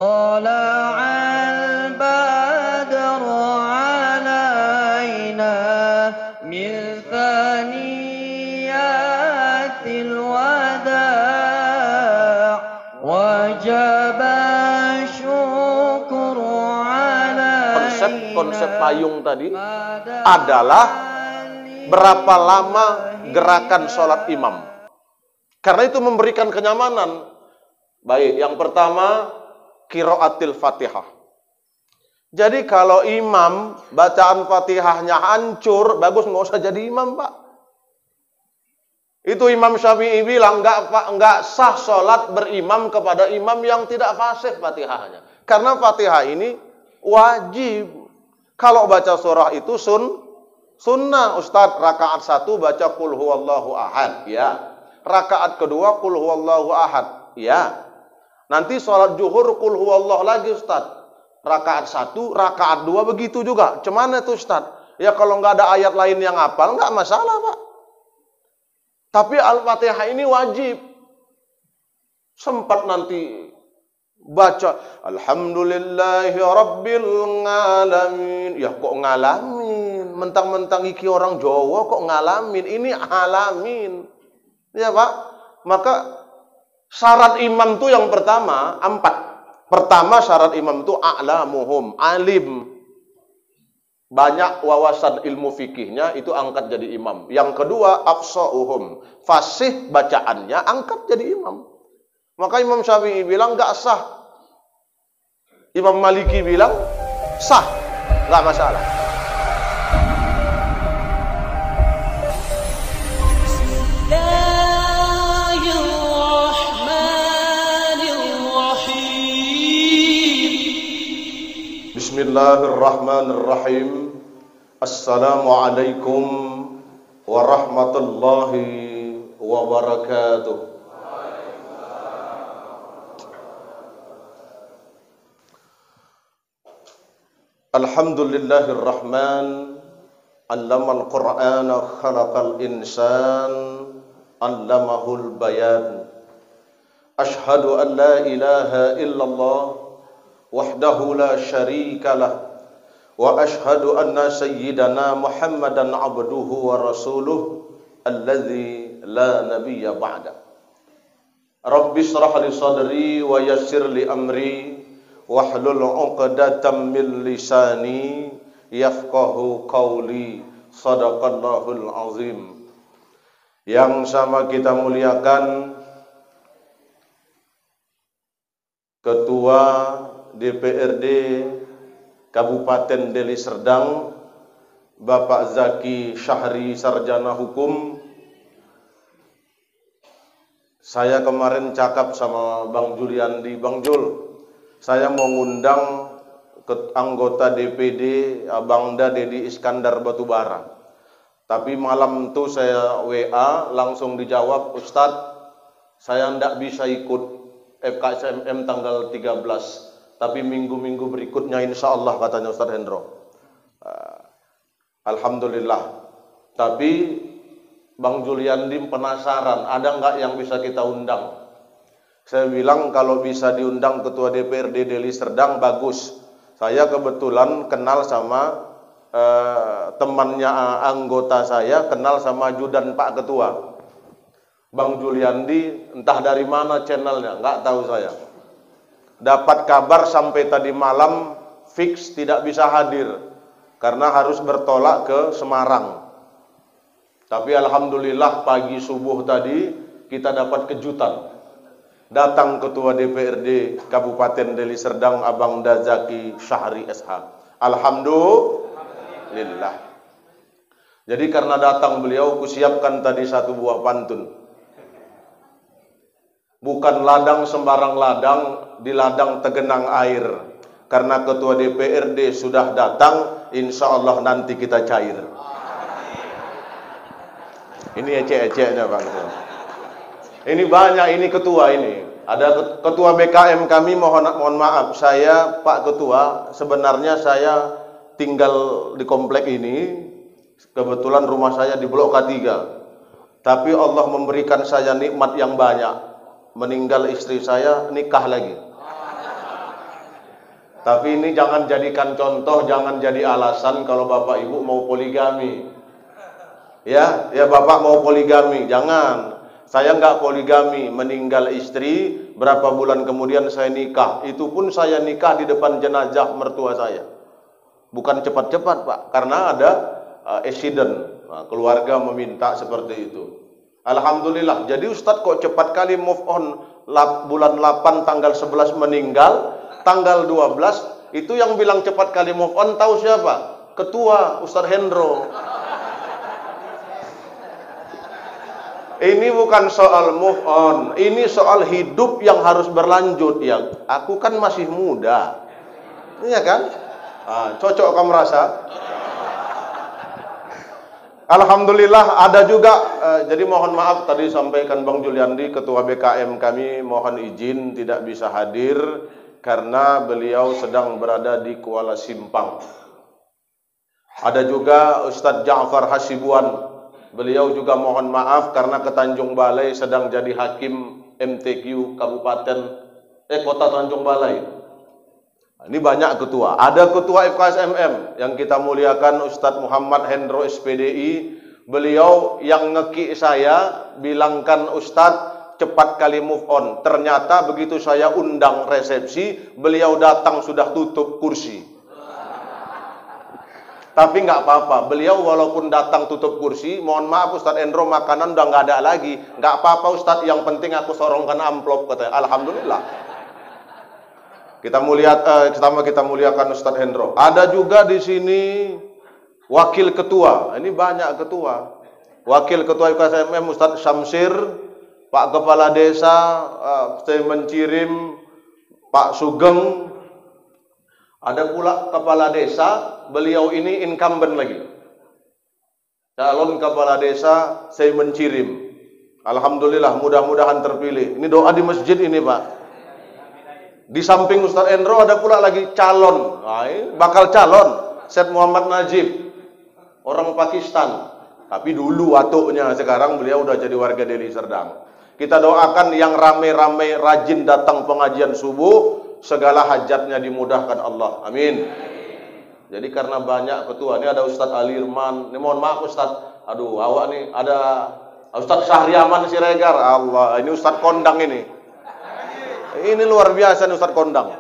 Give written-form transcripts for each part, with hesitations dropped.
طلع البدر علينا من ثنيات الوداع وجب الشكر علينا. Konsep payung tadi adalah berapa lama gerakan sholat imam. Karena itu memberikan kenyamanan. Baik, yang pertama qiraatil Fatihah. Jadi kalau imam bacaan Fatihahnya hancur, bagus nggak usah jadi imam, Pak. Itu Imam Syafi'i bilang nggak sah sholat berimam kepada imam yang tidak fasih Fatihahnya. Karena Fatihah ini wajib. Kalau baca surah itu sunnah. Ustadz, rakaat 1 baca qul huwallahu ahad, ya. Rakaat kedua qul huwallahu ahad, ya. Nanti sholat zuhur qul huwallahu lagi, Ustadz. Rakaat 1, rakaat 2 begitu juga. Cuman itu, Ustadz? Ya kalau nggak ada ayat lain yang hafal, nggak masalah, Pak. Tapi Al-Fatihah ini wajib. Sempat nanti baca alhamdulillahi rabbil ngalamin. Ya kok ngalamin? Mentang-mentang iki orang Jawa kok ngalamin? Ini alamin. Ya, Pak. Maka syarat imam itu yang pertama 4. Pertama syarat imam itu a'lamuhum, alim. Banyak wawasan ilmu fikihnya, itu angkat jadi imam. Yang kedua afsa'uhum, fasih bacaannya, angkat jadi imam. Maka Imam Syafi'i bilang nggak sah. Imam Maliki bilang sah, nggak masalah. Bismillahirrahmanirrahim. Assalamualaikum warahmatullahi wabarakatuh. Alhamdulillahirrahman. Allamal Qur'ana khalaqal insan, allamahul bayan. Ashhadu an la ilaha illallah wahdahu la syarika lah, wa ashhadu anna sayyidana Muhammadan abduhu wa rasuluh alladzi la nabiyya ba'da. Rabbi shrah li sadri wa yassir li amri wahlul 'uqdatam min lisani yafqahu qawli. Shadaqallahul azim. Yang sama kita muliakan Ketua DPRD Kabupaten Deli Serdang, Bapak Zaki Syahri, Sarjana Hukum. Saya kemarin cakap sama Bang Juliandi, Bang Jul, saya mau ngundang anggota DPD Abangda Dedi Iskandar Batubara. Tapi malam itu saya WA, langsung dijawab, Ustadz, saya tidak bisa ikut FKSMM tanggal 13. Tapi minggu-minggu berikutnya insya Allah, katanya Ustadz Hendro. Alhamdulillah. Tapi Bang Juliandi penasaran, ada nggak yang bisa kita undang? Saya bilang kalau bisa diundang Ketua DPRD Deli Serdang, bagus. Saya kebetulan kenal sama temannya anggota saya, kenal sama ajudan Pak Ketua. Bang Juliandi entah dari mana channelnya, nggak tahu saya. Dapat kabar sampai tadi malam fix tidak bisa hadir karena harus bertolak ke Semarang. Tapi alhamdulillah pagi subuh tadi kita dapat kejutan. Datang Ketua DPRD Kabupaten Deli Serdang Abangda Zaki Syahri SH. Alhamdulillah. Jadi karena datang beliau, kusiapkan tadi satu buah pantun. Bukan ladang sembarang ladang, di ladang tegenang air. Karena Ketua DPRD sudah datang, insya Allah nanti kita cair. Ini ecek-eceknya, Bang. Ini banyak, ini ketua ini. Ada ketua BKM kami, mohon maaf, saya Pak Ketua, sebenarnya saya tinggal di komplek ini. Kebetulan rumah saya di Blok K3. Tapi Allah memberikan saya nikmat yang banyak. Meninggal istri saya, nikah lagi. Tapi ini jangan jadikan contoh, jangan jadi alasan kalau Bapak Ibu mau poligami. Ya Bapak mau poligami, jangan. Saya nggak poligami, meninggal istri, berapa bulan kemudian saya nikah. Itu pun saya nikah di depan jenazah mertua saya. Bukan cepat-cepat Pak, karena ada accident. Nah, keluarga meminta seperti itu. Alhamdulillah. Jadi Ustadz kok cepat kali move on. Bulan 8 tanggal 11 meninggal, tanggal 12 itu yang bilang cepat kali move on tahu siapa? Ketua Ustadz Hendro. Ini bukan soal move on, ini soal hidup yang harus berlanjut. Ya, aku kan masih muda, iya kan? Cocok kamu rasa? Alhamdulillah ada juga. Jadi mohon maaf tadi sampaikan Bang Juliandi, Ketua BKM kami mohon izin tidak bisa hadir karena beliau sedang berada di Kuala Simpang. Ada juga Ustadz Ja'far Hasibuan. Beliau juga mohon maaf karena ke Tanjung Balai sedang jadi hakim MTQ Kota Tanjung Balai. Ini banyak ketua. Ada ketua FKSMM yang kita muliakan Ustadz Muhammad Hendro SPDI. Beliau yang ngeki saya, bilangkan Ustadz cepat kali move on. Ternyata begitu saya undang resepsi, beliau datang sudah tutup kursi. Tapi nggak apa-apa, beliau walaupun datang tutup kursi, mohon maaf Ustadz Hendro, makanan udah nggak ada lagi. Nggak apa-apa Ustadz, yang penting aku sorongkan amplop, katanya. Alhamdulillah. Kita muliakan Ustadz Hendro. Ada juga di sini wakil ketua. Ini banyak ketua. Wakil ketua FKSMM Ustadz Syamsir, Pak Kepala Desa Mencirim, Pak Sugeng. Ada pula kepala desa, beliau ini incumbent lagi. Calon kepala desa saya Mencirim. Alhamdulillah, mudah-mudahan terpilih. Ini doa di masjid ini Pak. Di samping Ustadz Hendro ada pula lagi calon. Nah, bakal calon Syed Muhammad Najib, orang Pakistan. Tapi dulu watuknya, sekarang beliau udah jadi warga Deli Serdang. Kita doakan yang rame-rame rajin datang pengajian subuh, segala hajatnya dimudahkan Allah. Amin. Jadi karena banyak ketua, ini ada Ustadz Alirman. Ini mohon maaf Ustadz, aduh awak nih ada Ustadz Syahriaman Siregar. Allah, ini Ustadz Kondang ini. Ini luar biasa nih Ustadz Kondang.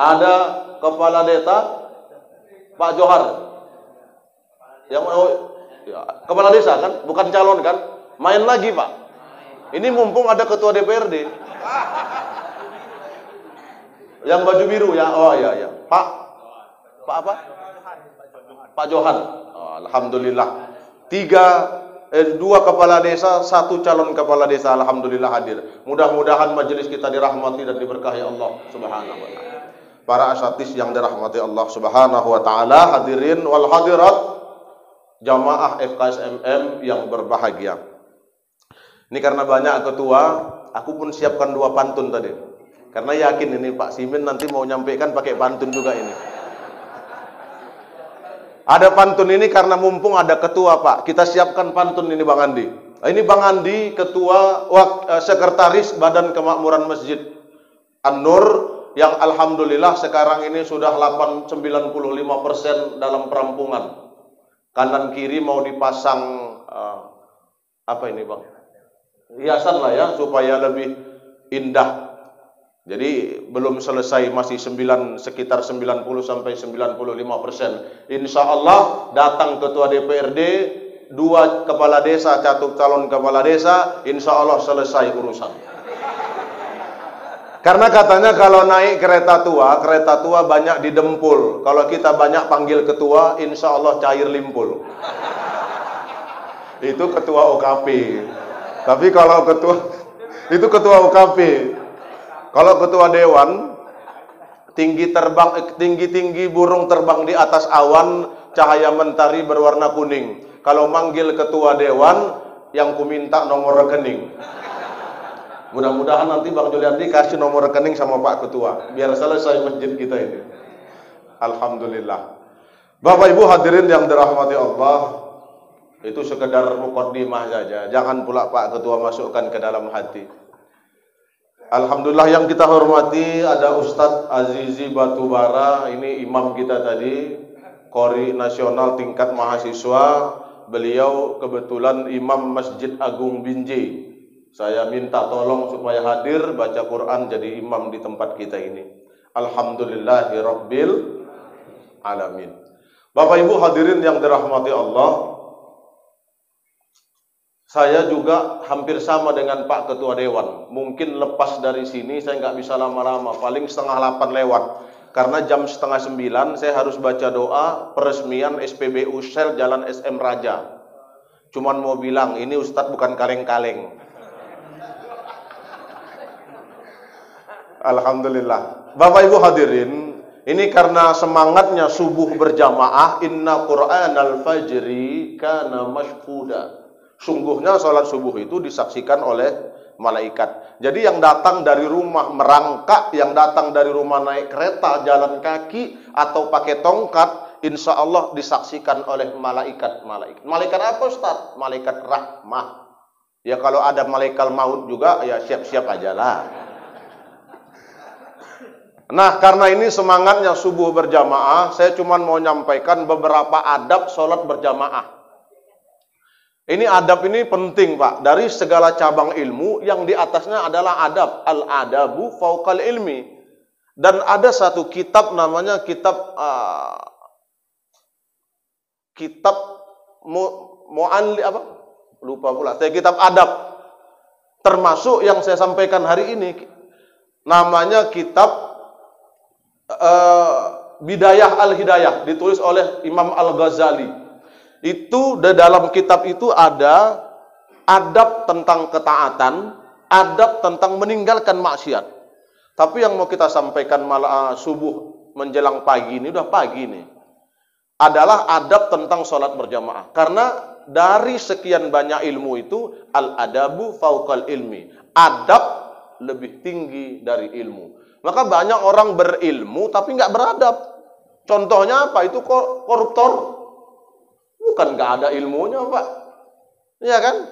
Ada kepala desa Pak Johar. Yang kepala desa kan, bukan calon kan? Main lagi Pak. Ini mumpung ada ketua DPRD. Yang baju biru ya, oh ya. Pak apa? Pak Johan. Oh, alhamdulillah. Dua kepala desa, satu calon kepala desa, alhamdulillah hadir. Mudah-mudahan majelis kita dirahmati dan diberkahi Allah Subhanahu wa taala. Para asatidz yang dirahmati Allah Subhanahu wa taala, hadirin wal hadirat, jamaah FKSMM yang berbahagia. Ini karena banyak ketua, aku pun siapkan 2 pantun tadi. Karena yakin ini Pak Simin nanti mau nyampaikan pakai pantun juga ini. Ada pantun ini karena mumpung ada ketua Pak. Kita siapkan pantun ini Bang Andi. Ini Bang Andi, ketua sekretaris Badan Kemakmuran Masjid An-Nur, yang alhamdulillah sekarang ini sudah 95% dalam perampungan. Kanan kiri mau dipasang apa ini Bang? Hiasan lah ya supaya lebih indah. Jadi belum selesai, masih sekitar 90 sampai 95%. Insya Allah datang ketua DPRD, 2 kepala desa, 1 calon kepala desa, insya Allah selesai urusan. Karena katanya kalau naik kereta tua banyak didempul. Kalau kita banyak panggil ketua, insya Allah cair limpul. Itu ketua OKP. Tapi kalau itu ketua OKP. Kalau ketua dewan, tinggi burung terbang di atas awan, cahaya mentari berwarna kuning. Kalau manggil ketua dewan, yang kuminta nomor rekening. Mudah-mudahan nanti Bang Juliandi kasih nomor rekening sama Pak Ketua, biar selesai masjid kita ini. Alhamdulillah. Bapak Ibu hadirin yang dirahmati Allah, itu sekedar muqaddimah saja. Jangan pula Pak Ketua masukkan ke dalam hati. Alhamdulillah yang kita hormati ada Ustadz Azizi Batubara, ini imam kita tadi, Qori Nasional tingkat mahasiswa. Beliau kebetulan imam Masjid Agung Binjai. Saya minta tolong supaya hadir baca Quran jadi imam di tempat kita ini. Alhamdulillahirabbil alamin. Bapak Ibu hadirin yang dirahmati Allah, saya juga hampir sama dengan Pak Ketua Dewan. Mungkin lepas dari sini saya nggak bisa lama-lama, paling 7:30 lewat. Karena jam 8:30 saya harus baca doa peresmian SPBU Sel Jalan SM Raja. Cuman mau bilang, ini Ustadz bukan kaleng-kaleng. Alhamdulillah. Bapak Ibu hadirin, ini karena semangatnya subuh berjamaah, inna Qur'anal fajri kana mashhuda. Sungguhnya sholat subuh itu disaksikan oleh malaikat. Jadi yang datang dari rumah merangkak, yang datang dari rumah naik kereta, jalan kaki, atau pakai tongkat, insya Allah disaksikan oleh malaikat. Malaikat apa Ustaz? Malaikat rahmah. Ya kalau ada malaikat maut juga, ya siap-siap aja lah. Nah karena ini semangatnya subuh berjamaah, saya cuma mau nyampaikan beberapa adab sholat berjamaah. Ini adab ini penting Pak, dari segala cabang ilmu yang di atasnya adalah adab, al-adabu fauqal ilmi. Dan ada satu kitab namanya kitab Mu'alli apa? Lupa pula. Saya kitab adab. Termasuk yang saya sampaikan hari ini namanya kitab Bidayah al-Hidayah, ditulis oleh Imam Al-Ghazali. Itu di dalam kitab itu ada adab tentang ketaatan, adab tentang meninggalkan maksiat. Tapi yang mau kita sampaikan malah subuh menjelang pagi ini, udah pagi nih, adalah adab tentang sholat berjamaah. Karena dari sekian banyak ilmu itu, al-adabu fauqal ilmi. Adab lebih tinggi dari ilmu. Maka banyak orang berilmu tapi nggak beradab. Contohnya apa? Itu koruptor. Bukan nggak ada ilmunya Pak, ya kan?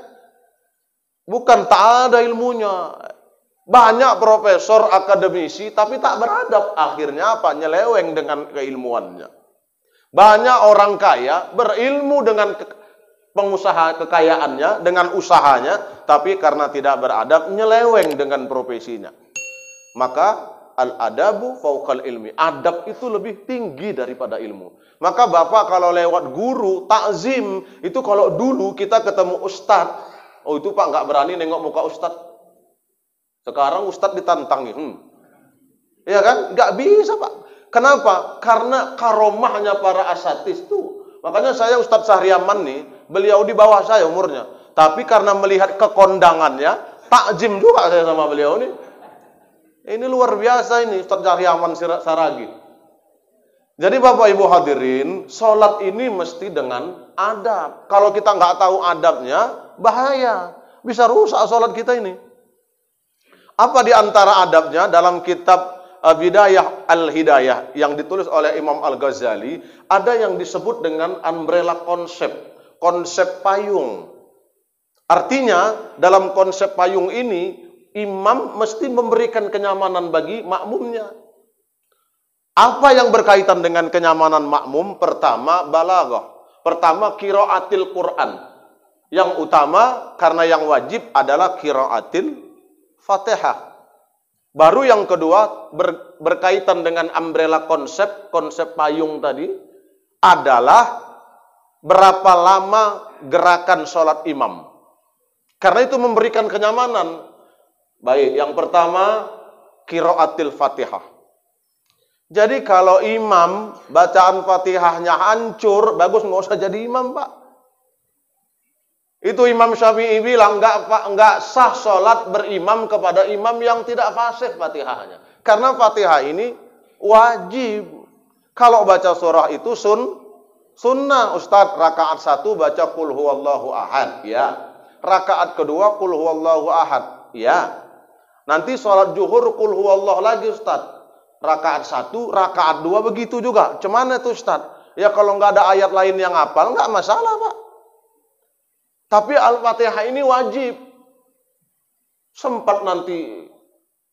Bukan tak ada ilmunya. Banyak profesor, akademisi, tapi tak beradab. Akhirnya apa? Nyeleweng dengan keilmuannya. Banyak orang kaya berilmu dengan pengusaha kekayaannya, dengan usahanya, tapi karena tidak beradab, nyeleweng dengan profesinya. Maka al-adabu fauqal ilmi. Adab itu lebih tinggi daripada ilmu. Maka Bapak kalau lewat guru, takzim, itu kalau dulu kita ketemu ustadz, oh itu Pak nggak berani nengok muka ustadz. Sekarang ustadz ditantang, ya kan? Nggak bisa Pak. Kenapa? Karena karomahnya para asatis itu. Makanya saya Ustadz Sahriaman nih, beliau di bawah saya umurnya. Tapi karena melihat kekondangannya, takzim juga saya sama beliau nih. Ini luar biasa ini Ustadz Sahriaman Saragi. Jadi Bapak Ibu hadirin, sholat ini mesti dengan adab. Kalau kita nggak tahu adabnya, bahaya. Bisa rusak sholat kita ini. Apa di antara adabnya dalam kitab Bidayah al-Hidayah yang ditulis oleh Imam Al-Ghazali, ada yang disebut dengan umbrella konsep, konsep payung. Artinya dalam konsep payung ini, imam mesti memberikan kenyamanan bagi makmumnya. Apa yang berkaitan dengan kenyamanan makmum? Pertama, balaghah. Pertama, qiraatil Quran. Yang utama, karena yang wajib adalah qiraatil Fatihah. Baru yang kedua, berkaitan dengan umbrella konsep, konsep payung tadi, adalah berapa lama gerakan sholat imam. Karena itu memberikan kenyamanan. Baik, yang pertama, qiraatil Fatihah. Jadi kalau imam bacaan Fatihahnya hancur, bagus nggak usah jadi imam Pak. Itu Imam Syafi'i bilang nggak sah sholat berimam kepada imam yang tidak fasih Fatihahnya. Karena Fatihah ini wajib. Kalau baca surah itu sunnah. Ustadz rakaat 1 baca qul huwallahu ahad, ya. Rakaat kedua qul huwallahu ahad, ya. Nanti sholat zuhur qul huwallahu lagi Ustadz. Rakaat 1, rakaat 2 begitu juga. Cuman itu Ustadz? Ya kalau nggak ada ayat lain yang hafal nggak masalah Pak. Tapi Al-Fatihah ini wajib. Sempat nanti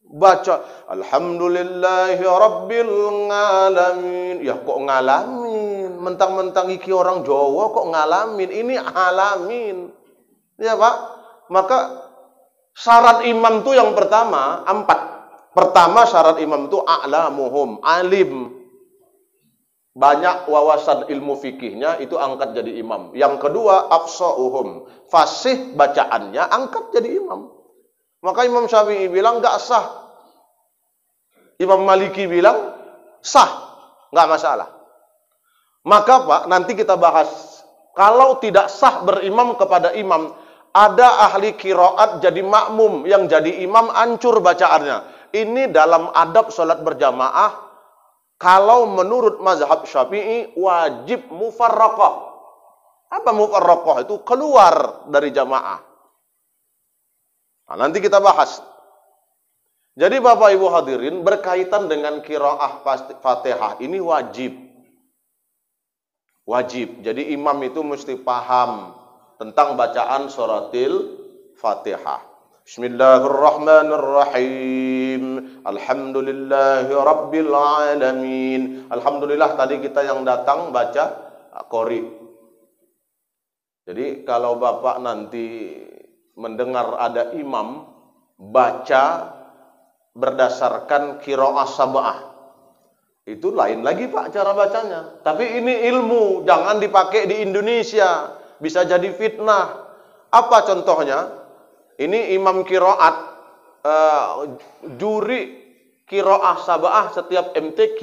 Baca alhamdulillahi rabbil alamin. Ya kok ngalamin? Mentang-mentang iki orang Jawa kok ngalamin? Ini alamin. Ya Pak. Maka syarat imam itu yang pertama 4. Pertama syarat imam itu a'lamuhum, alim. Banyak wawasan ilmu fikihnya, itu angkat jadi imam. Yang kedua afsa'uhum, fasih bacaannya, angkat jadi imam. Maka Imam Syafi'i bilang gak sah. Imam Maliki bilang sah, gak masalah. Maka Pak, nanti kita bahas. Kalau tidak sah berimam kepada imam, ada ahli qiraat jadi makmum, yang jadi imam hancur bacaannya. Ini dalam adab sholat berjamaah. Kalau menurut mazhab Syafi'i wajib mufarraqah. Apa mufarraqah? Itu keluar dari jamaah. Nah, nanti kita bahas. Jadi Bapak Ibu hadirin, berkaitan dengan qiraah Fatihah ini wajib. Wajib. Jadi imam itu mesti paham tentang bacaan suratil Fatihah. Bismillahirrahmanirrahim. Alhamdulillahi rabbil alamin. Alhamdulillah tadi kita yang datang baca qori. Jadi kalau Bapak nanti mendengar ada imam baca berdasarkan qiraah sab'ah, itu lain lagi Pak cara bacanya. Tapi ini ilmu, jangan dipakai di Indonesia, bisa jadi fitnah. Apa contohnya? Ini imam qiraat, juri qiraah sab'ah setiap MTQ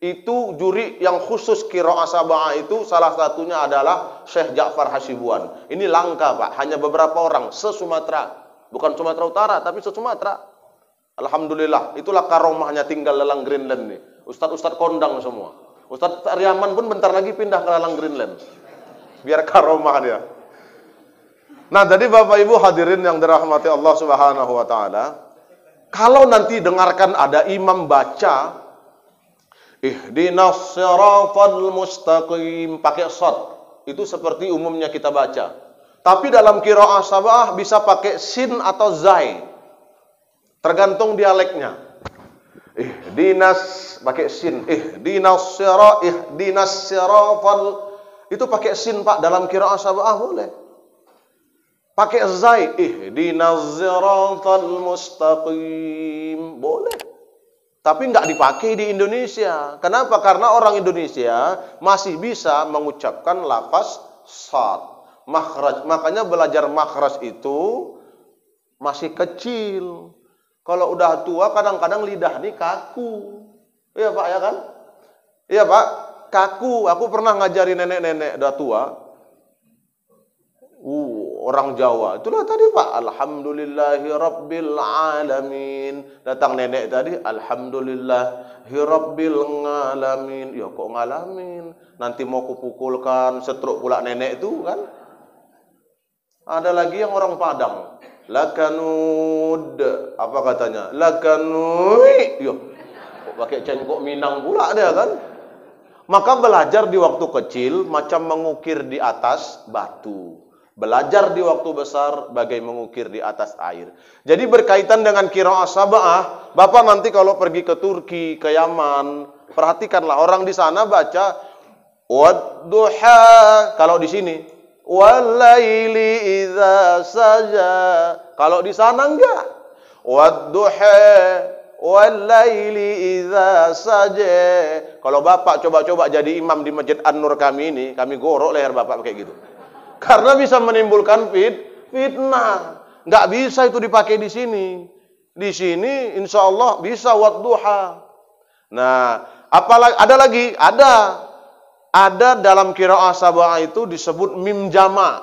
itu juri yang khusus qiraah sab'ah itu salah satunya adalah Syekh Ja'far Hasibuan. Ini langka Pak, hanya beberapa orang se-Sumatera. Bukan Sumatera Utara, tapi se-Sumatera. Alhamdulillah, itulah karomahnya tinggal lelang Greenland nih. Ustadz-ustadz kondang semua. Ustadz Riaman pun bentar lagi pindah ke lelang Greenland. Biar karomah dia. Nah, jadi Bapak Ibu hadirin yang dirahmati Allah Subhanahu wa taala, kalau nanti dengarkan ada imam baca ihdinas siratal mustaqim pakai shad, itu seperti umumnya kita baca. Tapi dalam qiraah sab'ah bisa pakai sin atau zai. Tergantung dialeknya. Ihdinas pakai sin, ihdinas siratal itu pakai sin Pak, dalam qiraah sab'ah boleh. Pakai zai, ihdinas siratal mustaqim boleh. Tapi nggak dipakai di Indonesia. Kenapa? Karena orang Indonesia masih bisa mengucapkan lafaz shad, makhraj. Makanya belajar makhraj itu masih kecil. Kalau udah tua kadang-kadang lidah nih kaku. Iya Pak, ya kan? Iya Pak, kaku. Aku pernah ngajari nenek-nenek udah tua. Orang Jawa. Itulah tadi Pak, alhamdulillahi rabbil alamin. Datang nenek tadi, alhamdulillahi rabbil alamin. Ya kok ngalamin? Nanti mau kupukulkan, setruk pula nenek itu kan? Ada lagi yang orang Padang. Lakanud. Apa katanya? Lakanui. Yo. Kok pakai cengkok Minang pula dia kan? Maka belajar di waktu kecil macam mengukir di atas batu. Belajar di waktu besar bagai mengukir di atas air. Jadi berkaitan dengan qiraah sab'ah, Bapak nanti kalau pergi ke Turki, ke Yaman, perhatikanlah orang di sana baca wadduha. Kalau di sini walaili idza saja. Kalau di sana enggak. Wadduha walaili idza saja. Kalau Bapak coba-coba jadi imam di Masjid An-Nur kami ini, kami gorok leher Bapak kayak gitu. Karena bisa menimbulkan fitnah. Nggak bisa itu dipakai di sini. Di sini insya Allah bisa wadduha. Nah, apalagi ada lagi? Ada dalam qiraah sab'ah itu disebut mim jama.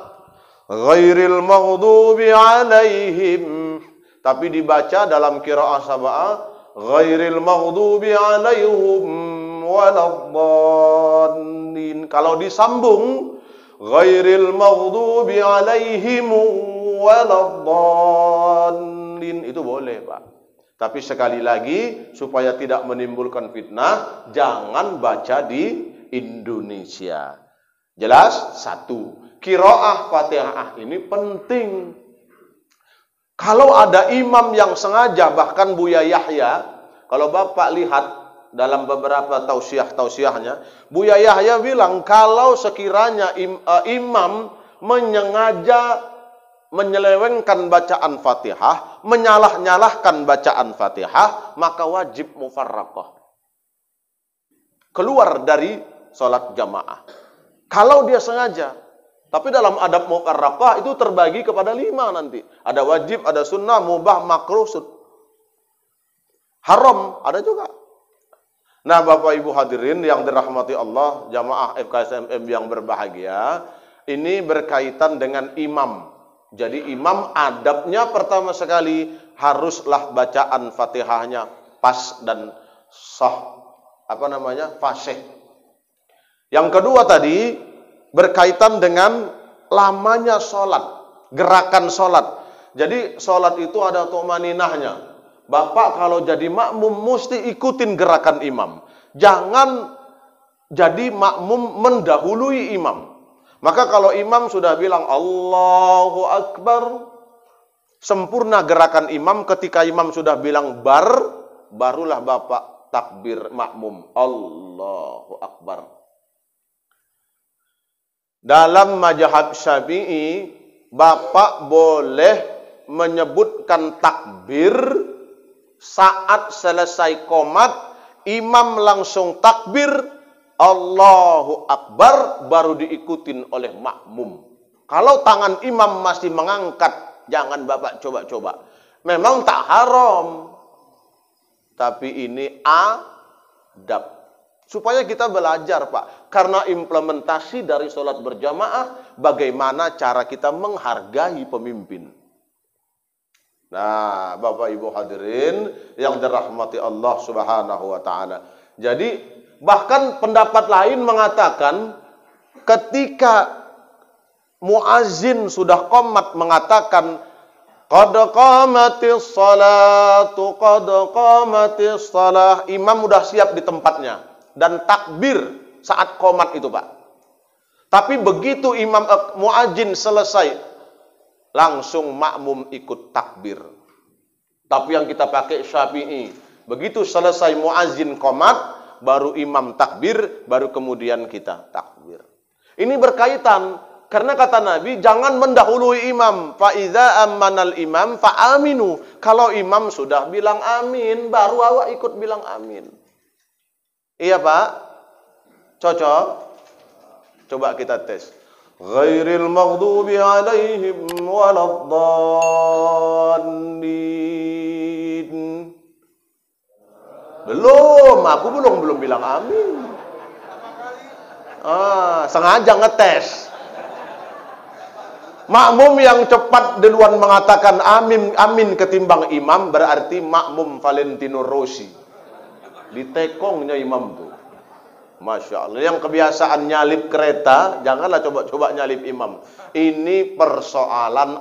Ghairil maghdubi alaihim. Tapi dibaca dalam qiraah sab'ah ghairil maghdubi alaihim waladdallin. Kalau disambung ghairil maghdubi alaihim waladdallin, itu boleh Pak. Tapi sekali lagi supaya tidak menimbulkan fitnah, jangan baca di Indonesia. Jelas? Satu, qiraah Fatihah ini penting. Kalau ada imam yang sengaja, bahkan Buya Yahya, kalau Bapak lihat dalam beberapa tausiah-tausiahnya, Buya Yahya bilang kalau sekiranya imam menyengaja menyelewengkan bacaan Fatihah, menyalah-nyalahkan bacaan Fatihah, maka wajib mufarraqah. Keluar dari sholat jamaah. Kalau dia sengaja. Tapi dalam adab mufarraqah itu terbagi kepada 5 nanti. Ada wajib, ada sunnah, mubah, makruh, haram, ada juga. Nah, Bapak Ibu hadirin yang dirahmati Allah, jamaah FKSMM yang berbahagia, ini berkaitan dengan imam. Jadi imam adabnya pertama sekali haruslah bacaan Fatihahnya pas dan sah, fasih. Yang kedua tadi berkaitan dengan lamanya sholat, gerakan sholat. Jadi sholat itu ada tumaninahnya. Bapak kalau jadi makmum mesti ikutin gerakan imam. Jangan jadi makmum mendahului imam. Maka kalau imam sudah bilang Allahu Akbar, sempurna gerakan imam. Ketika imam sudah bilang barulah Bapak takbir makmum. Allahu Akbar. Dalam mazhab Syafi'i, Bapak boleh menyebutkan takbir saat selesai qomat, imam langsung takbir Allahu Akbar, baru diikutin oleh makmum. Kalau tangan imam masih mengangkat, jangan Bapak coba-coba. Memang tak haram, tapi ini adab. Supaya kita belajar, Pak. Karena implementasi dari sholat berjamaah, bagaimana cara kita menghargai pemimpin. Nah, Bapak Ibu hadirin yang dirahmati Allah Subhanahu wa taala. Jadi, bahkan pendapat lain mengatakan ketika muazzin sudah qomat mengatakan qad qamatis salatu, qad qamatis salah, imam sudah siap di tempatnya dan takbir saat qomat itu, Pak. Tapi begitu imam muazzin selesai, langsung makmum ikut takbir. Tapi yang kita pakai Syafi'i, begitu selesai muazzin qomat, baru imam takbir, baru kemudian kita takbir. Ini berkaitan, karena kata Nabi, jangan mendahului imam. Fa idza ammanal imam fa aminu. Kalau imam sudah bilang amin, baru awak ikut bilang amin. Iya, Pak? Cocok? Coba kita tes. Ghairil maghdubi alaihim waladdallin. Aku belum bilang amin. Sengaja ngetes. Makmum yang cepat duluan mengatakan amin ketimbang imam berarti makmum Valentino Rossi. Ditekongnya imam tuh. Masya Allah. Yang kebiasaan nyalip kereta, janganlah coba-coba nyalip imam. Ini persoalan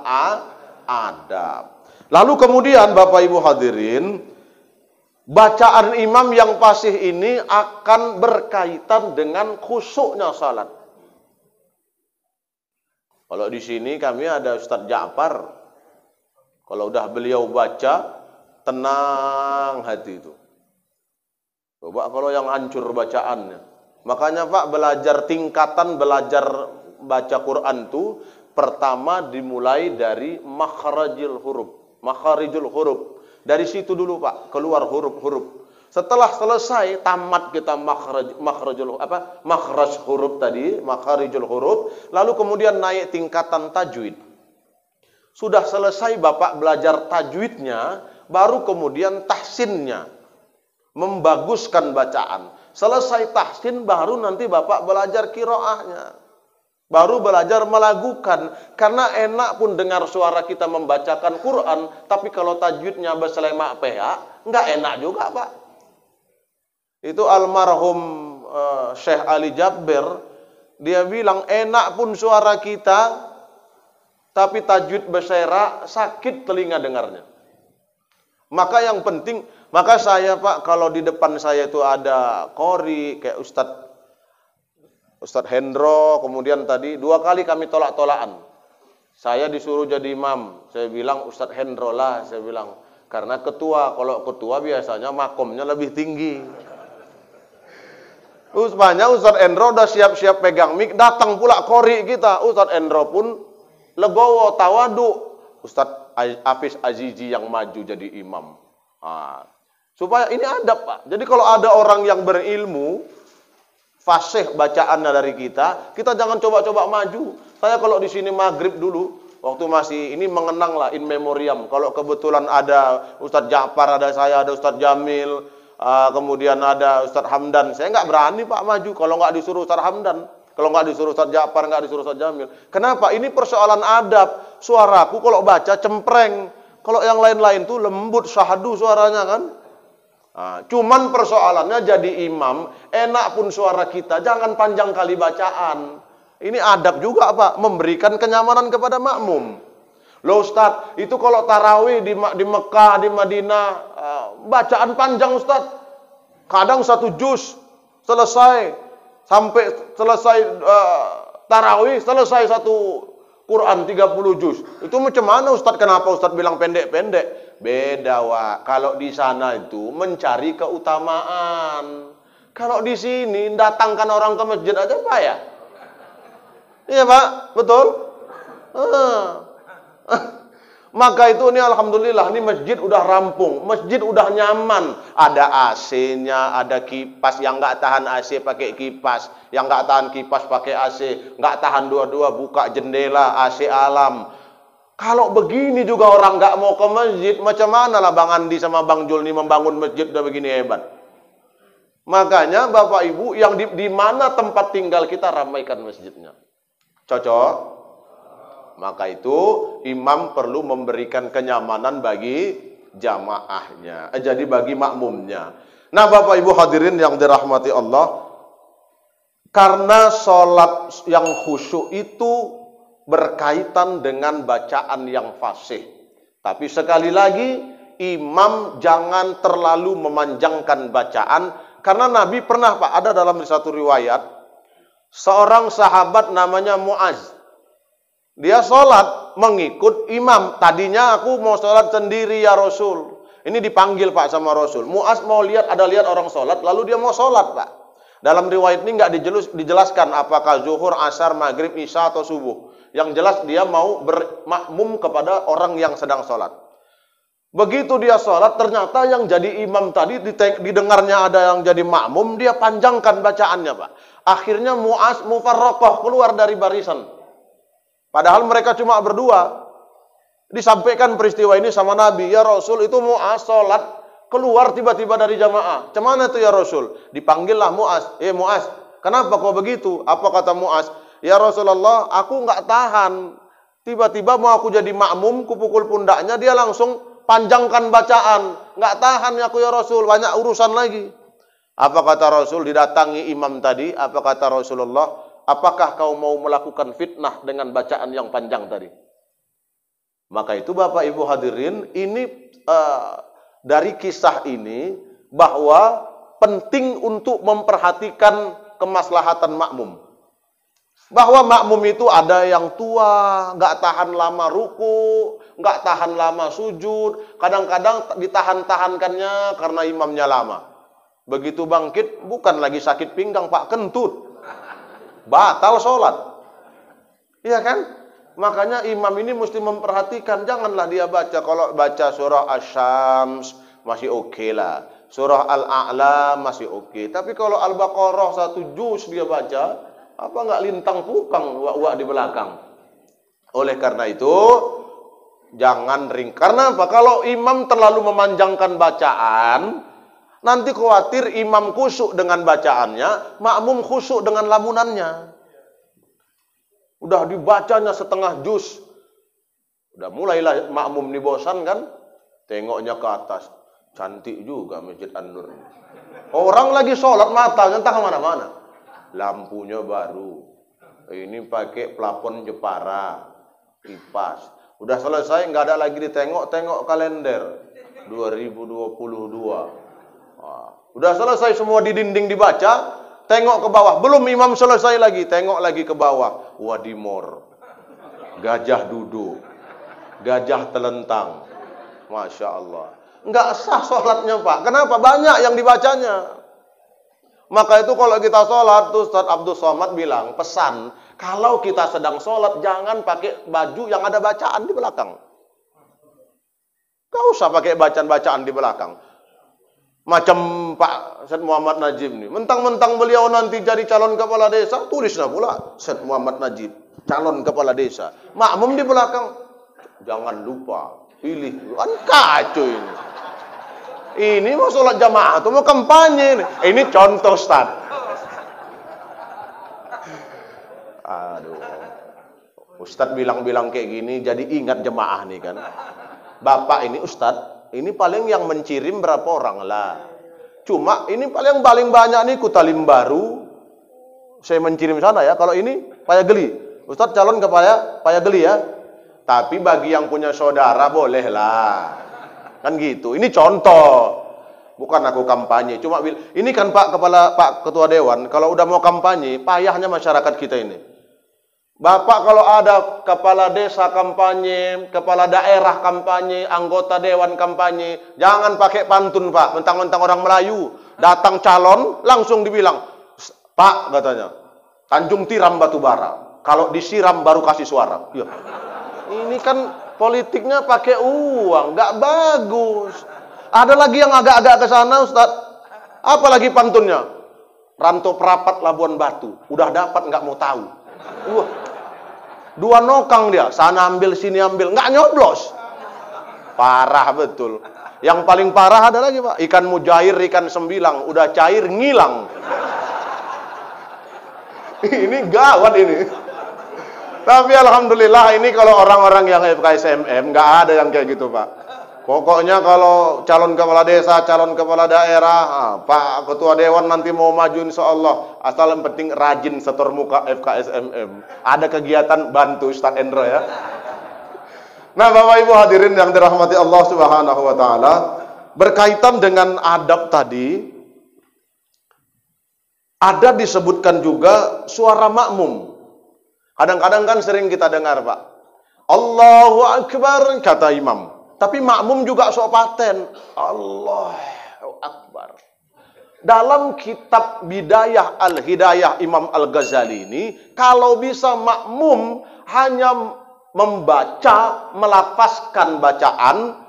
adab. Lalu kemudian Bapak Ibu hadirin, bacaan imam yang fasih ini akan berkaitan dengan khusyuknya salat. Kalau di sini kami ada Ustadz Ja'far. Kalau udah beliau baca, tenang hati itu. Coba kalau yang hancur bacaannya. Makanya Pak, tingkatan belajar baca Quran itu pertama dimulai dari makharijul huruf. Dari situ dulu, Pak, keluar huruf-huruf. Setelah selesai tamat kita makhraj huruf tadi, makharijul huruf, lalu kemudian naik tingkatan tajwid. Sudah selesai Bapak belajar tajwidnya, baru kemudian tahsinnya. Membaguskan bacaan. Selesai tahsin baru nanti Bapak belajar qiraahnya. Baru belajar melagukan. Karena enak pun dengar suara kita membacakan Quran, tapi kalau tajwidnya beselemak pea, nggak enak juga, Pak. Itu almarhum Syekh Ali Jabber, dia bilang enak pun suara kita, tapi tajwid beserak, sakit telinga dengarnya. Maka yang penting, maka saya, Pak, kalau di depan saya itu ada qori kayak Ustadz Hendro, kemudian tadi 2 kali kami tolak-tolakan. Saya disuruh jadi imam. Saya bilang Ustadz Hendro lah, saya bilang. Karena ketua, kalau ketua biasanya makomnya lebih tinggi. Rupanya Ustadz Hendro udah siap-siap pegang mik, datang pula kori kita. Ustadz Hendro pun legowo, tawadu. Ustadz Hafiz Azizi yang maju jadi imam. Nah, supaya ini adab, Pak. Jadi kalau ada orang yang berilmu, fasih bacaannya dari kita jangan coba-coba maju. Saya kalau di sini maghrib dulu, waktu masih ini mengenang lah in memoriam. Kalau kebetulan ada Ustadz Ja'far, ada saya, ada Ustadz Jamil, kemudian ada Ustadz Hamdan. Saya nggak berani Pak maju kalau nggak disuruh Ustadz Hamdan. Kalau nggak disuruh Ustadz Ja'far, nggak disuruh Ustadz Jamil. Kenapa? Ini persoalan adab. Suaraku kalau baca cempreng. Kalau yang lain-lain tuh lembut, syahdu suaranya kan. Nah, cuman persoalannya jadi imam, enak pun suara kita, jangan panjang kali bacaan. Ini adab juga Pak, memberikan kenyamanan kepada makmum. Loh Ustadz, itu kalau tarawih di Mekah, di Madinah, bacaan panjang Ustadz. Kadang 1 juz selesai, sampai selesai tarawih, selesai 1 Quran 30 juz. Itu macam mana Ustadz? Kenapa Ustadz bilang pendek-pendek? Beda Wak. Kalau di sana itu mencari keutamaan. Kalau di sini datangkan orang ke masjid aja Pak ya. Iya Pak, betul. Maka itu ini alhamdulillah, ini masjid udah rampung, masjid udah nyaman, ada AC-nya, ada kipas. Yang nggak tahan AC pakai kipas, yang nggak tahan kipas pakai AC, nggak tahan dua-dua buka jendela AC alam. Kalau begini juga orang nggak mau ke masjid, macam mana lah Bang Andi sama Bang Julni membangun masjid udah begini hebat. Makanya Bapak Ibu yang di mana tempat tinggal kita ramaikan masjidnya. Cocok? Maka itu imam perlu memberikan kenyamanan bagi jamaahnya, jadi bagi makmumnya. Nah Bapak Ibu hadirin yang dirahmati Allah, karena sholat yang khusyuk itu berkaitan dengan bacaan yang fasih. Tapi sekali lagi, imam jangan terlalu memanjangkan bacaan, karena Nabi pernah Pak, ada dalam satu riwayat, seorang sahabat namanya Muaz. Dia sholat mengikut imam. Tadinya aku mau sholat sendiri ya Rasul. Ini dipanggil Pak sama Rasul. Muaz mau lihat orang sholat, lalu dia mau sholat Pak. Dalam riwayat ini nggak dijelaskan apakah zuhur, asar, maghrib, isya atau subuh. Yang jelas dia mau bermakmum kepada orang yang sedang sholat. Begitu dia sholat, ternyata yang jadi imam tadi didengarnya ada yang jadi makmum, dia panjangkan bacaannya Pak. Akhirnya Muaz mufarraqah, keluar dari barisan. Padahal mereka cuma berdua. Disampaikan peristiwa ini sama Nabi. Ya Rasul, itu Muaz sholat keluar tiba-tiba dari jamaah. Cemana itu ya Rasul? Dipanggillah Muaz. Muaz, kenapa kau begitu? Apa kata Muaz? Ya Rasulullah, aku nggak tahan. Tiba-tiba mau aku jadi makmum, kupukul pundaknya, dia langsung panjangkan bacaan. Nggak tahan aku ya Rasul, banyak urusan lagi. Apa kata Rasul? Didatangi imam tadi. Apa kata Rasulullah? Apakah kau mau melakukan fitnah dengan bacaan yang panjang tadi? Maka itu Bapak Ibu hadirin, ini dari kisah ini bahwa penting untuk memperhatikan kemaslahatan makmum. Bahwa makmum itu ada yang tua, nggak tahan lama ruku, nggak tahan lama sujud, kadang-kadang ditahan-tahankannya karena imamnya lama. Begitu bangkit, bukan lagi sakit pinggang Pak, kentut. Batal sholat. Iya kan? Makanya imam ini mesti memperhatikan, janganlah dia baca, kalau baca surah Asy-Syams masih oke lah, surah Al-A'la masih oke. Tapi kalau Al-Baqarah 1 juz dia baca, apa nggak lintang pukang wak-wak di belakang. Oleh karena itu jangan karena apa? Kalau imam terlalu memanjangkan bacaan, nanti khawatir imam khusyuk dengan bacaannya, makmum khusyuk dengan lamunannya. Udah dibacanya setengah juz, udah mulailah makmum nih bosan kan, tengoknya ke atas, cantik juga Masjid An-Nur. Orang lagi sholat matanya entah kemana-mana, lampunya baru, ini pakai plafon Jepara, kipas. Udah selesai nggak ada lagi ditengok-tengok kalender 2022. Udah selesai semua di dinding dibaca, tengok ke bawah, belum imam selesai lagi, tengok lagi ke bawah, wadimor. gajah duduk, gajah telentang. Masya Allah. Nggak sah sholatnya Pak. Kenapa? Banyak yang dibacanya. Maka itu kalau kita sholat, tuh Ustaz Abdul Somad bilang, pesan, kalau kita sedang sholat, jangan pakai baju yang ada bacaan di belakang. Gak usah pakai bacaan-bacaan di belakang. Macam Pak Syed Muhammad Najib nih. Mentang-mentang beliau nanti jadi calon kepala desa, tulislah pula Syed Muhammad Najib, calon kepala desa. Makmum di belakang, jangan lupa pilih. Kan kacau ini. Ini mau sholat jamaah atau mau kampanye? Ini contoh Ustaz. Aduh. Ustaz bilang-bilang kayak gini, jadi ingat jemaah nih kan. Bapak ini Ustaz, ini paling yang mencirim berapa orang lah. Cuma ini paling banyak nih Kutalim Baru. Saya mencirim sana ya. Kalau ini Paya Geli. Ustaz calon ke Paya Geli ya. Tapi bagi yang punya saudara boleh lah. Kan gitu. Ini contoh. Bukan aku kampanye. Cuma ini kan Pak Ketua Dewan, kalau udah mau kampanye, payahnya masyarakat kita ini. Bapak kalau ada kepala desa kampanye, kepala daerah kampanye, anggota dewan kampanye, jangan pakai pantun Pak, mentang-mentang orang Melayu. Datang calon, langsung dibilang, Pak katanya, Tanjung Tiram Batubara. Kalau disiram baru kasih suara. Ya. Ini kan politiknya pakai uang, nggak bagus. Ada lagi yang agak-agak ke sana Ustaz. Apa lagi pantunnya? Ranto perapat Labuan Batu. Udah dapat nggak mau tahu. Dua nokang dia, sana ambil sini ambil, nggak nyoblos. Parah betul. Yang paling parah ada lagi Pak, ikan mujair, ikan sembilang, udah cair ngilang. Ini gawat ini. Tapi alhamdulillah ini kalau orang-orang yang FKSMM nggak ada yang kayak gitu Pak. Pokoknya kalau calon kepala desa, calon kepala daerah, Pak Ketua Dewan nanti mau maju insya Allah. Asal yang penting rajin setor muka FKSMM. Ada kegiatan bantu Ustaz Endro ya. Nah Bapak Ibu hadirin yang dirahmati Allah Subhanahu wa Ta'ala. Berkaitan dengan adab tadi, ada disebutkan juga suara makmum. Kadang-kadang kan sering kita dengar Pak, Allahu Akbar kata imam. Tapi makmum juga sok paten. Allahu Akbar. Dalam kitab Bidayah Al-Hidayah Imam Al-Ghazali ini, kalau bisa makmum hanya membaca, melafazkan bacaan,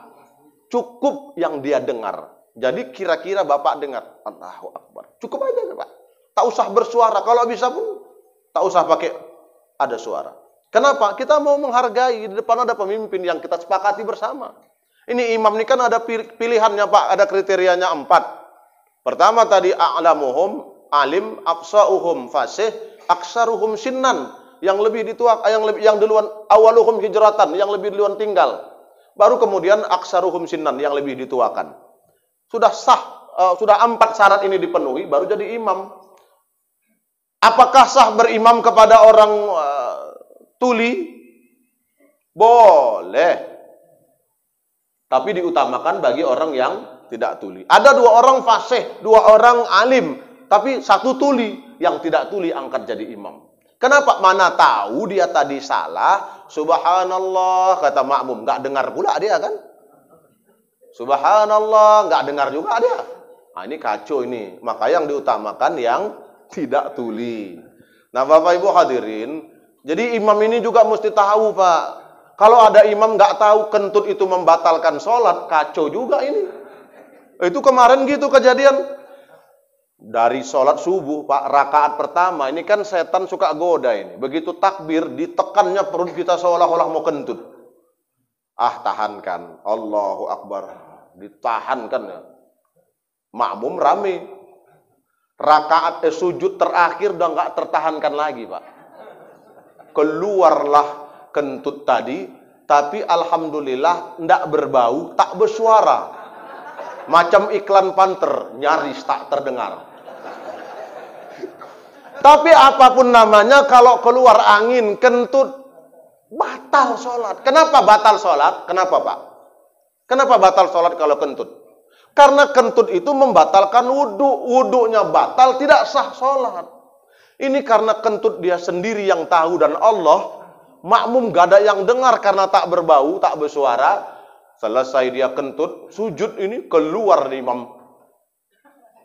cukup yang dia dengar. Jadi kira-kira Bapak dengar, Allahu Akbar. Cukup aja Pak. Tak usah bersuara. Kalau bisa pun, tak usah pakai ada suara. Kenapa? Kita mau menghargai, di depan ada pemimpin yang kita sepakati bersama. Ini imam ini kan ada pilihannya Pak, ada kriterianya 4. Pertama tadi a'lamuhum, alim, afsa'uhum, fasih, aksaruhum sinnan, yang lebih dituak, yang duluan awaluhum hijratan, yang lebih duluan tinggal. Baru kemudian aksaruhum sinnan, yang lebih dituakan. Sudah sah, sudah 4 syarat ini dipenuhi, baru jadi imam. Apakah sah berimam kepada orang tuli? Boleh. Tapi diutamakan bagi orang yang tidak tuli. Ada 2 orang fasih, 2 orang alim. Tapi 1 tuli. Yang tidak tuli angkat jadi imam. Kenapa? Mana tahu dia tadi salah. Subhanallah, kata makmum. Nggak dengar pula dia kan? Subhanallah, nggak dengar juga dia. Nah ini kacau ini. Maka yang diutamakan yang tidak tuli. Nah Bapak Ibu hadirin, jadi imam ini juga mesti tahu Pak. Kalau ada imam nggak tahu kentut itu membatalkan sholat, kacau juga ini. Itu kemarin gitu kejadian. Dari sholat subuh Pak, rakaat pertama, ini kan setan suka goda ini. Begitu takbir, ditekannya perut kita seolah-olah mau kentut. Tahankan. Allahu Akbar. Ditahankan ya. Makmum rame. Rakaat sujud terakhir udah nggak tertahankan lagi Pak. Keluarlah kentut tadi, tapi alhamdulillah ndak berbau, tak bersuara. Macam iklan panter, nyaris tak terdengar. Tapi apapun namanya, kalau keluar angin, kentut, batal sholat. Kenapa batal sholat? Kenapa Pak? Kenapa batal sholat kalau kentut? Karena kentut itu membatalkan wudhu. Wudhunya batal, tidak sah sholat. Ini karena kentut dia sendiri yang tahu dan Allah makmum gak ada yang dengar karena tak berbau, tak bersuara. Selesai dia kentut, sujud ini keluar nih imam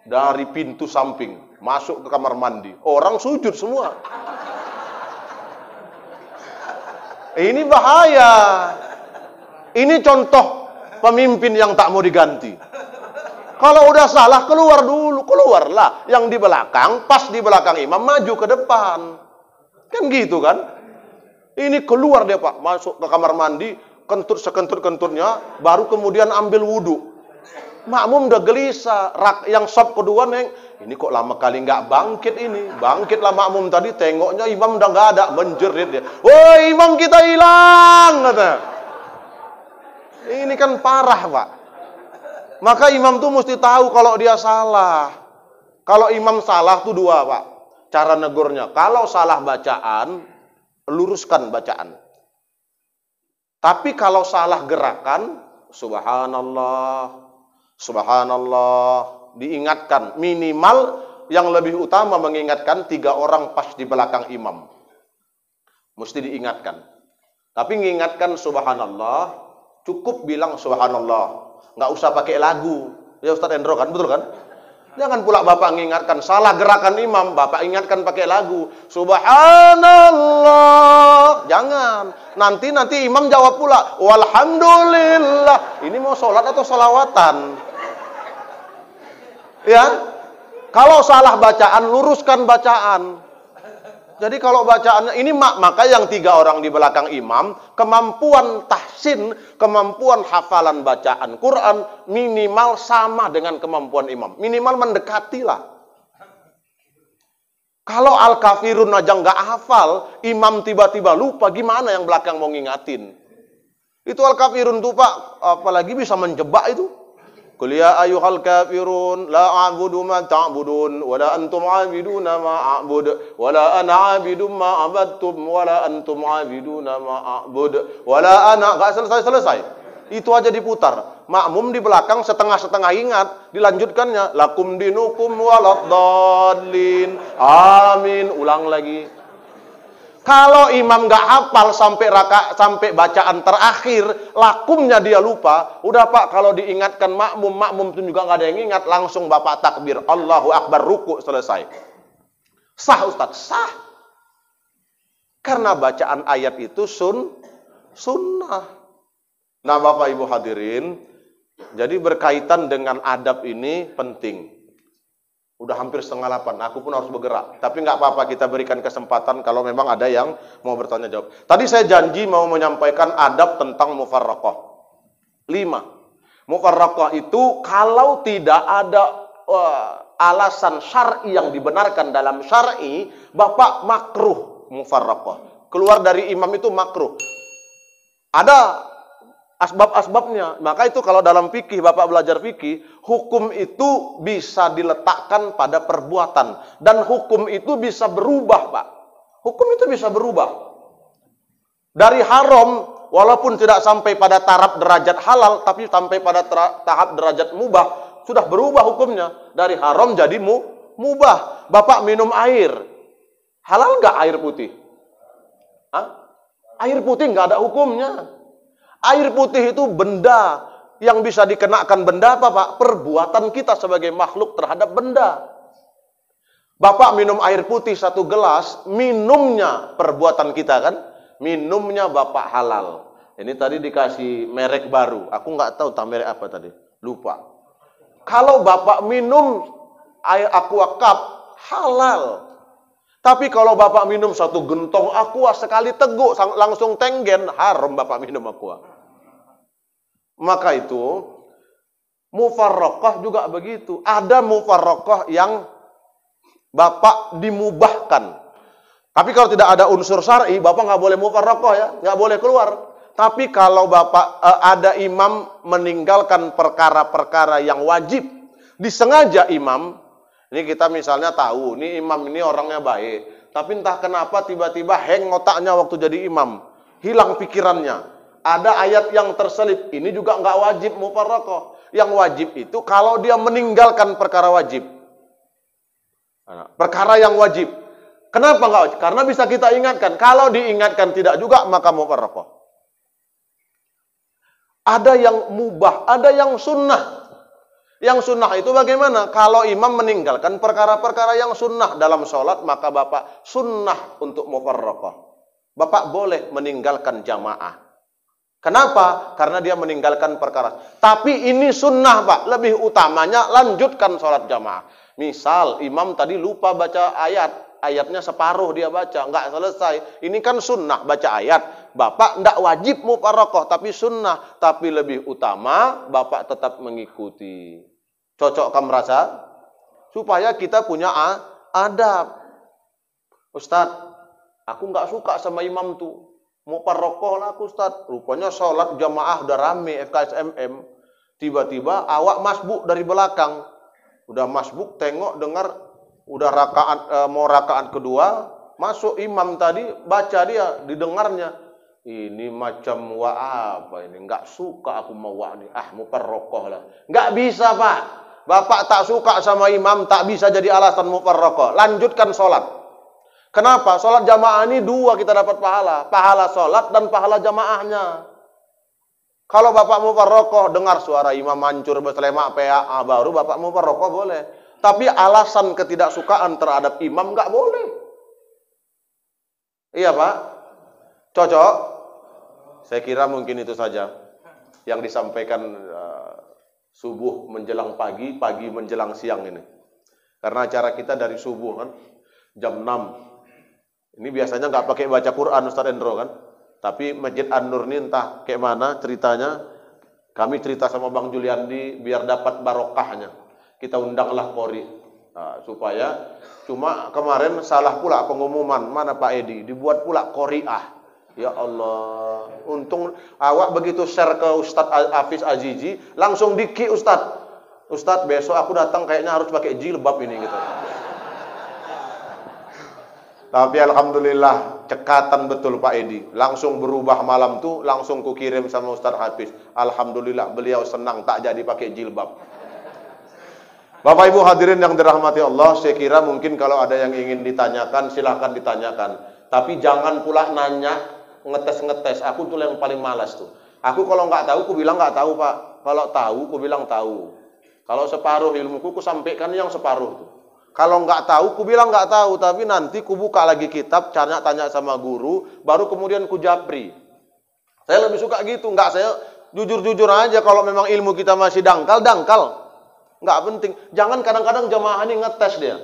dari pintu samping, masuk ke kamar mandi. Orang sujud semua. Ini bahaya. Ini contoh pemimpin yang tak mau diganti. Kalau udah salah, keluar dulu. Keluarlah. Yang di belakang, pas di belakang imam, maju ke depan. Kan gitu kan? Ini keluar dia Pak. Masuk ke kamar mandi, kentut sekentut-kentutnya, baru kemudian ambil wudhu. Makmum udah gelisah. Yang sop kedua, Neng, ini kok lama kali nggak bangkit ini. Bangkitlah makmum tadi, tengoknya imam udah nggak ada. Menjerit dia. Woi, imam kita hilang, kata. Ini kan parah, Pak. Maka imam tuh mesti tahu kalau dia salah. Kalau imam salah tuh dua, Pak. Cara negurnya. Kalau salah bacaan, luruskan bacaan. Tapi kalau salah gerakan, subhanallah, subhanallah, diingatkan. Minimal yang lebih utama mengingatkan 3 orang pas di belakang imam. Mesti diingatkan. Tapi mengingatkan subhanallah, cukup bilang subhanallah. Nggak usah pakai lagu. Ya Ustaz Endro kan, betul kan? Jangan pula Bapak mengingatkan salah gerakan imam, Bapak ingatkan pakai lagu. Subhanallah. Jangan. Nanti imam jawab pula, walhamdulillah. Ini mau sholat atau salawatan? Ya. Kalau salah bacaan, luruskan bacaan. Jadi kalau bacaannya ini maka yang 3 orang di belakang imam, kemampuan tahsin, kemampuan hafalan bacaan Quran minimal sama dengan kemampuan imam. Minimal mendekatilah. Kalau Al-Kafirun aja nggak hafal, imam tiba-tiba lupa, gimana yang belakang mau ngingatin? Itu Al-Kafirun tuh Pak, apalagi bisa menjebak itu. Qul ya ayyuhal kafirun la a'budu ma ta'budun wa la antum 'abiduna ma a'bud wa la ana 'abidum ma 'abadtum wa la antum 'abiduna ma a'bud wa la ana. Enggak selesai. Itu aja diputar. Makmum di belakang setengah-setengah ingat, dilanjutkannya lakum dinukum waladdallin. Amin, ulang lagi. Kalau imam nggak hafal sampai bacaan terakhir, lakumnya dia lupa. Udah Pak, kalau diingatkan makmum itu juga nggak ada yang ingat, langsung Bapak takbir, Allahu Akbar, ruku, selesai. Sah Ustaz, sah. Karena bacaan ayat itu sunnah. Nah Bapak Ibu hadirin, jadi berkaitan dengan adab ini penting. Udah hampir 7:30, aku pun harus bergerak. Tapi nggak apa-apa, kita berikan kesempatan kalau memang ada yang mau bertanya jawab. Tadi saya janji mau menyampaikan adab tentang mufarraqah. 5. Mufarraqah itu kalau tidak ada alasan syar'i yang dibenarkan dalam syar'i, Bapak makruh mufarraqah. Keluar dari imam itu makruh. Ada asbab-asbabnya. Maka itu kalau dalam fikih, Bapak belajar fikih, hukum itu bisa diletakkan pada perbuatan. Dan hukum itu bisa berubah, Pak. Hukum itu bisa berubah. Dari haram, walaupun tidak sampai pada taraf derajat halal, tapi sampai pada tahap derajat mubah, sudah berubah hukumnya. Dari haram jadi mubah. Bapak minum air. Halal nggak air putih? Hah? Air putih nggak ada hukumnya. Air putih itu benda yang bisa dikenakan benda apa Pak? Perbuatan kita sebagai makhluk terhadap benda. Bapak minum air putih 1 gelas, minumnya perbuatan kita kan? Minumnya Bapak halal. Ini tadi dikasih merek baru. Aku nggak tahu merek apa tadi. Lupa. Kalau Bapak minum air aqua cup, halal. Tapi kalau Bapak minum 1 gentong aqua sekali teguk, langsung tenggen, haram Bapak minum aqua. Maka itu, mufarraqah juga begitu. Ada mufarraqah yang Bapak dimubahkan. Tapi kalau tidak ada unsur syar'i, Bapak nggak boleh mufarraqah ya, nggak boleh keluar. Tapi kalau Bapak ada imam meninggalkan perkara-perkara yang wajib, disengaja imam, ini kita misalnya tahu, ini imam ini orangnya baik, tapi entah kenapa tiba-tiba hang otaknya waktu jadi imam, hilang pikirannya. Ada ayat yang terselip, ini juga nggak wajib mufarraqah. Yang wajib itu kalau dia meninggalkan perkara wajib. Perkara yang wajib. Kenapa nggak wajib? Karena bisa kita ingatkan. Kalau diingatkan tidak juga, maka mufarraqah. Ada yang mubah, ada yang sunnah. Yang sunnah itu bagaimana? Kalau imam meninggalkan perkara-perkara yang sunnah dalam sholat, maka bapak sunnah untuk mufarraqah. Bapak boleh meninggalkan jamaah. Kenapa? Karena dia meninggalkan perkara. Tapi ini sunnah, Pak. Lebih utamanya lanjutkan sholat jamaah. Misal imam tadi lupa baca ayat. Ayatnya separuh dia baca, nggak selesai. Ini kan sunnah baca ayat. Bapak nggak wajib mufarraqah, tapi sunnah. Tapi lebih utama, bapak tetap mengikuti. Cocokkah merasa? Supaya kita punya adab. Ustadz, aku nggak suka sama imam tuh. Mufarraqah lah aku, Ustadz. Rupanya sholat jamaah udah rame FKSMM. Tiba-tiba awak masbuk dari belakang. Udah masbuk, tengok, dengar. Udah mau rakaat kedua, masuk imam tadi, baca dia, didengarnya. Ini macam apa ini? Nggak suka aku mau ini. Mufarraqah lah. Nggak bisa, Pak. Bapak tak suka sama imam, tak bisa jadi alasan mufarraqah. Lanjutkan sholat. Kenapa? Sholat jamaah ini dua kita dapat pahala. Pahala sholat dan pahala jamaahnya. Kalau bapak mufarraqah, dengar suara imam mancur berselemak PA, baru bapak mufarraqah boleh. Tapi alasan ketidaksukaan terhadap imam nggak boleh. Iya, Pak? Cocok? Saya kira mungkin itu saja yang disampaikan subuh menjelang pagi, pagi menjelang siang ini. Karena acara kita dari subuh kan, jam 6. Ini biasanya nggak pakai baca Quran Ustaz Endro kan. Tapi Masjid An-Nur ini entah kayak mana ceritanya. Kami cerita sama Bang Juliandi biar dapat barokahnya. Kita undanglah Qori supaya cuma kemarin salah pula pengumuman mana Pak Edi dibuat pula Qori'ah. Ya Allah, untung awak begitu share ke Ustadz Hafiz Azizi langsung diki Ustadz besok aku datang kayaknya harus pakai jilbab ini gitu. Tapi alhamdulillah cekatan betul Pak Edi, langsung berubah malam tuh langsung kukirim sama Ustadz Hafiz. Alhamdulillah beliau senang tak jadi pakai jilbab. Bapak Ibu hadirin yang dirahmati Allah, saya kira mungkin kalau ada yang ingin ditanyakan, silahkan ditanyakan. Tapi jangan pula nanya, ngetes-ngetes. Aku tuh yang paling malas tuh. Aku kalau nggak tahu, ku bilang nggak tahu Pak. Kalau tahu, ku bilang tahu. Kalau separuh ilmuku, ku sampaikan yang separuh tuh. Kalau nggak tahu, ku bilang nggak tahu. Tapi nanti ku buka lagi kitab, tanya sama guru, baru kemudian ku japri. Saya lebih suka gitu. Nggak, saya jujur-jujur aja. Kalau memang ilmu kita masih dangkal. Nggak penting. Jangan kadang-kadang jamaah ini ngetes dia.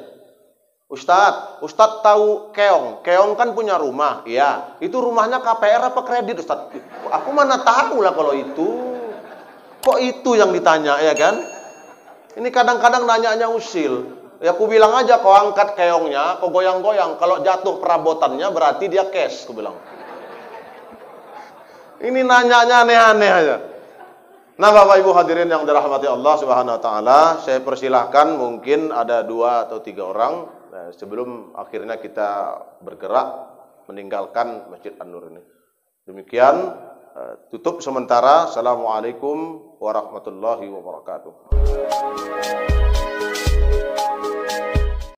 Ustadz tahu keong. Keong kan punya rumah. Iya. Itu rumahnya KPR apa kredit Ustadz? Aku mana tahu lah kalau itu. Kok itu yang ditanya ya kan? Ini kadang-kadang nanyanya usil. Ya aku bilang aja kau angkat keongnya, kau goyang-goyang. Kalau jatuh perabotannya berarti dia cash. Aku bilang. Ini nanyanya aneh-aneh aja. Nah Bapak Ibu hadirin yang dirahmati Allah Subhanahu Wa Taala, saya persilahkan mungkin ada 2 atau 3 orang sebelum akhirnya kita bergerak meninggalkan Masjid An-Nur ini. Demikian tutup sementara. Assalamualaikum warahmatullahi wabarakatuh.